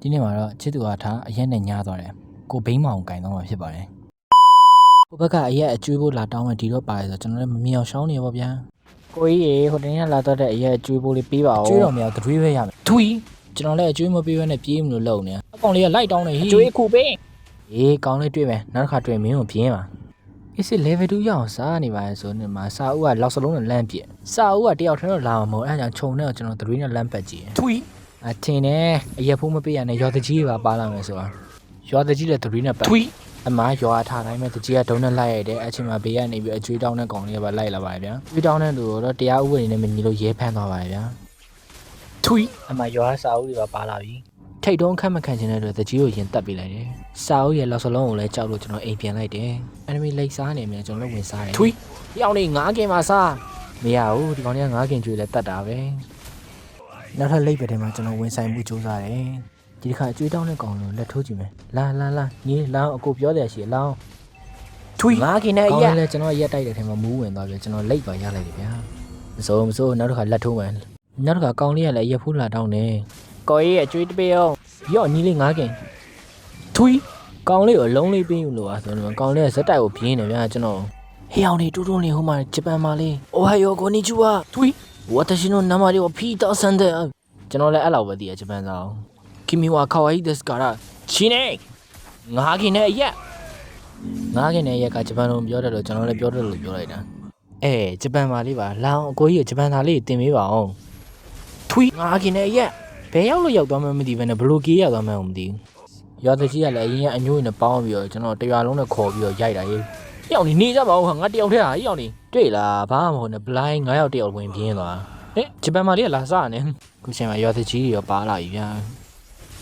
ဒီနေ့မှာတော့ချစ်သူကထားအရက်နဲ့ညားသွားတယ်ကိုဘိန်းမောင်ကင်တော့မှာဖြစ်ပါတယ်ဟိုဘက်ကအရက်အကျွေးဖို့လာတောင်းမယ်ဒီတော့ပါတယ်ဆိုကျွန်တော်လည်းမမြောင်ရှောင်းနေပါဗျာကိုကြီးရေဟိုတနေ့ကလာတော့တဲ့အရက်အကျွေးဖို့လေးပေးပါဦးအကျွေးတော်မရတရွေးပဲရမယ်ထွီကျွန်တော်လည်းအကျွေးမပေးဘဲနဲ့ပြေးမလို့လုံနေအကောင်လေးကလိုက်တောင်းနေဟိအကျွေးခုပေးအေးကောင်းလေးတွေ့မယ်နောက်တစ်ခါတွေ့မင်းကိုပြင်းပါအစ်စ် level 2ရအောင်စားနေပါရဲ့ဆိုနေမှာစာအုပ်ကလောက်စလုံးနဲ့လမ်းပြစာအုပ်ကတယောက်ထင်းတော့လာမှာမဟုတ်အဲအကြောင်းခြုံနဲ့ကျွန်တော်3နဲ့လမ်းပတ်ကြည့်ထွီအထင်နဲ့အရက်ဖိုးမပေးရနဲ့ရွာတကြီးပါလာမယ်ဆိုတာရွာတကြီးလည်း3နဲ့ပတ်ထွီအမရွာထားတိုင်းမဲ့တကြီးကဒုံနဲ့လိုက်ရတဲ့အချိန်မှာဘေးကနေပြီးအကျွေးတောင်းတဲ့ကောင်လေးကပါလိုက်လာပါတယ်ဗျာကျွေးတောင်းတဲ့လူတော့တရားဥပဒေနဲ့မညီလို့ရဲဖမ်းသွားပါတယ်ဗျာထွီအမရွာစာအုပ်တွေပါလာပြီထိတ်တုံးခတ်မခံချင်တဲ့အတွက်တကြီးကိုရင်တက်ပေးလိုက်တယ်စာအုပ်ရဲ့လောက်စလုံးကိုလည်းကြောက်လို့ကျွန်တော်အိမ်ပြန်လိုက်တယ် enemy လိတ်စားနေမြဲကျွန်တော်လည်းဝင်စားတယ်ထွီရောင်နေ9ကင်မှာစားမရဘူးဒီကောင်လေးက9ကင်ကျွေးလဲတတ်တာပဲနောက်ထပ်လိတ်ပဲထဲမှာကျွန်တော်ဝင်ဆိုင်မှုစူးစမ်းတယ်ဒီတစ်ခါအကျွေးတောင်းတဲ့ကောင်လို့လက်ထိုးကြည့်မယ်လာညီလောင်းအကိုပြောတယ်ရှိလောင်းထွီ9ကင်နဲ့ရက်လဲကျွန်တော်ရက်တိုက်တဲ့ထဲမှာမူးဝင်သွားပြီကျွန်တော်လိတ်ပါရလိုက်တယ်ဗျာမစိုးနောက်တစ်ခါလက်ထိုးမယ်နောက်တစ်ခါကောင်လေးကလည်းရက်ဖိုးလာတောင်းတယ်ကိုကြီးအကျွေးတပေးအောင်ရော့ညီလေး9ကင်ထွီကောင်လေးကိုအလုံးလေးပေးယူလို့อ่ะဆိုတော့ကောင်လေးကဇက်တိုက်ကိုပြင်းနေဗျာကျွန်တော်ဟေးအောင်နေတူတူလေးဟိုမှာဂျပန်မှာလေးအိုဟိုင်ယိုကိုနီချူဝါထွီဝတ်တရှင်တို့နာမလေးကိုဖီတောဆန်တဲ့ကျွန်တော်လည်းအဲ့လောက်ပဲသိရဂျပန်စာအောင်ကီမီဝါခါဝိုင်ဒက်စကာရာချီနေ9ကင်နဲ့ရက်9ကင်နဲ့ရက်ကဂျပန်လိုပြောတယ်လို့ကျွန်တော်လည်းပြောတယ်လို့ပြောလိုက်တာဂျပန်မှာလေးပါလောင်းအကိုကြီးကဂျပန်သားလေးတင်ပေးပါအောင်ထွီ9ကင်နဲ့ရက်ဘယ်ရောက်လို့ရောက်သွားမှမသိဘဲနဲ့ဘလိုကြီးရောက်သွားမှမသိဘူးရွာတကြီးကလည်းအရင်ကအညိုးနဲ့ပေါင်းပြီးတော့ကျွန်တော်တရွာလုံးနဲ့ခေါ်ပြီးတော့ရိုက်တာရေးယောက်နေကြပါဦးဟာငါတယောက်တည်းဟာယောက်နေတွေ့လားဘာမှမဟုတ်နဲ့ဘလိုင်း9ယောက်တယောက်ဝင်ပြင်းသွားဂျပန်မှာလေးကလာစားနေခုချိန်မှာရွာတကြီးတွေရောပါလာပြီဗျာ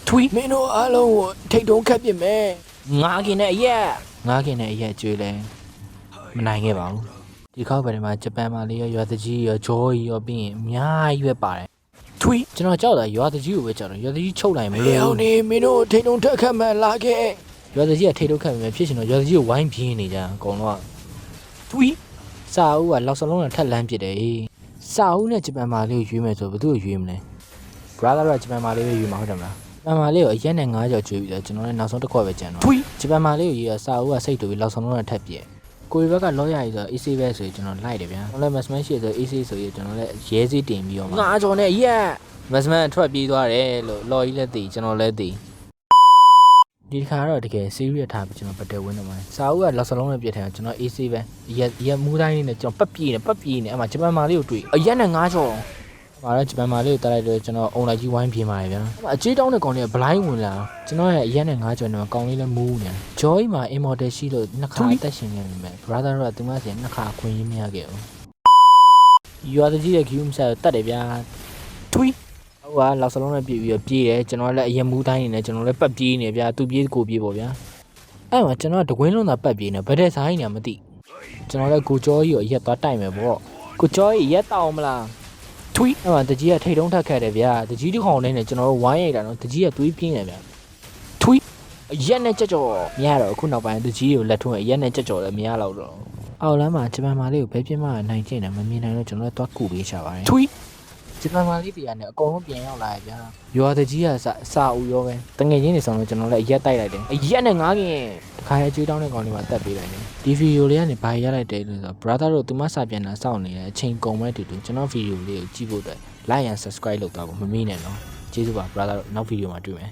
ထွီမင်းတို့အားလုံးကိုထိတ်တုံးခတ်ပြစ်မယ်9ကင်နဲ့အရက်ကျွေးလဲမနိုင်ခဲ့ပါဘူးဒီခေါက်ပဲဒီမှာဂျပန်မှာလေးရောရွာတကြီးရောဂျောကြီးရောပြီးရင်အများကြီးပဲပါတယ်ထွီကျွန်တော်ကြောက်တာရွာတကြီးကိုပဲကြောက်တယ်ရွာတကြီးချုပ်လိုက်မလို့ဟောင်းနေမင်းတို့ထိတ်တုံးထက်ခတ်မှလာခဲ့ရွာတကြီးကထိတ်တုံးခတ်မှဖြစ်ရှင်တော့ရွာတကြီးကိုဝိုင်းပြင်းနေကြအကုန်လုံးကထွီစာအုပ်ကလောက်စလုံးနဲ့ထက်လန်းပြစ်တယ်စာအုပ်နဲ့ဂျပန်မာလေးကိုရွေးမယ်ဆိုဘယ်သူ့ကိုရွေးမလဲ brother ကဂျပန်မာလေးပဲရွေးမှာဟုတ်တယ်မလားဂျပန်မာလေးကိုအရက်နဲ့9ကြော်ကျွေးပြီးတော့ကျွန်တော်လည်းနောက်ဆုံးတစ်ခွက်ပဲကြံတော့ဂျပန်မာလေးကိုရေးရစာအုပ်ကစိတ်တူပြီးလောက်စလုံးနဲ့ထက်ပြစ်ကိုရီဘက်ကလောရရည်ဆို AC ပဲဆိုကျွန်တော်လိုက်တယ်ဗျာကျွန်တော်လည်း Massman ရှိဆို AC ဆိုရကျွန်တော်လည်းရဲစည်းတင်ပြီးတော့9ကြော်နဲ့ရက် Massman ထွက်ပြေးသွားတယ်လို့လော်ကြီးလည်းသိကျွန်တော်လည်းသိဒီခါတော့တကယ် serious ထားပြီးကျွန်တော်ပတ်တယ်ဝင်တော့မှာစာအုပ်ကလောက်စလုံးနဲ့ပြည့်ထန်ကျွန်တော် AC ပဲရက်မူးတိုင်းလေးနဲ့ကျွန်တော်ပတ်ပြေးနေအဲ့မှာဂျပန်မာလေးကိုတွေ့အရက်နဲ့9ကြော်မှာတော့ဂျပန်မာလေးကိုတက်လိုက်တော့ကျွန်တော်အုံလိုက်ကြီးဝိုင်းပြင်းပါတယ်ဗျာအကြေးတောင်းတဲ့ကောင်လေးကဘလိုင်းဝင်လာကျွန်တော်ရဲ့အရက်နဲ့9ကြော်နဲ့ကောင်လေးလည်းမူးနေဂျော်ကြီးမှာ immortal ရှိလို့နှစ်ခါတက်ရှင်နေပြီမဲ့ brother ကသူမစီနှစ်ခါခွင့်ရင်းမရခဲ့ဘူးရွာတကြီးရဲ့ game ဆက်တက်တယ်ဗျာထွီဟိုကလောက်စလုံးနဲ့ပြေးပြီးတော့ပြေးတယ်ကျွန်တော်လည်းအရင်မူးတိုင်းနေတယ်ကျွန်တော်လည်းပတ်ပြေးနေဗျာသူပြေးကိုပြေးပေါ့ဗျာအဲ့မှာကျွန်တော်ကတကွင်းလုံးသာပတ်ပြေးနေဗတဲ့ဆိုင်နေမသိကျွန်တော်လည်းကိုကျော်ကြီးကိုအရက်သွားတိုက်မယ်ပေါ့ကိုကျော်ကြီးရက်တောင်းမလားထွီအဲ့မှာတကြီးကထိတ်တုံးထက်ခဲ့တယ်ဗျာတကြီးတစ်ခေါင်နဲ့ကျွန်တော်တို့ဝိုင်းရိုက်တာနော်တကြီးကသွေးပြင်းတယ်ဗျာထွီရက်နဲ့ကြက်ကြော်မရတော့အခုနောက်ပိုင်းတကြီးကိုလက်ထုံးရက်နဲ့ကြက်ကြော်လည်းမရတော့တော့အော်လမ်းမှာဂျပန်မာလေးကိုဘယ်ပြင်းမှနိုင်ကျင်တယ်မမြင်နိုင်တော့ကျွန်တော်လည်းသွားကူပေးချပါတယ်ထွီဂျပန်မာလေးတရားနဲ့အကုန်လုံးပြန်ရောက်လာရဗျာရွာတကြီးကစာအူရောပဲတငယ်ချင်းတွေဆောင်လို့ကျွန်တော်လည်းအရက်တိုက်လိုက်တယ်အရက်နဲ့9ကင်တခါရဲကျွေးတောင်းတဲ့ကောင်လေးမှာတက်ပေးလိုက်တယ်ဒီဗီဒီယိုလေးကနေဘာရလိုက်တယ်လို့ဆိုတော့ brother တို့သူမစာပြန်တာစောင့်နေတယ်အချိန်ကုန်မဲ့တူကျွန်တော်ဗီဒီယိုလေးကိုကြည့်ဖို့အတွက် like and subscribe လုပ်သွားဖို့မမေ့နဲ့နော်ကျေးဇူးပါ brother တို့နောက်ဗီဒီယိုမှာတွေ့မယ်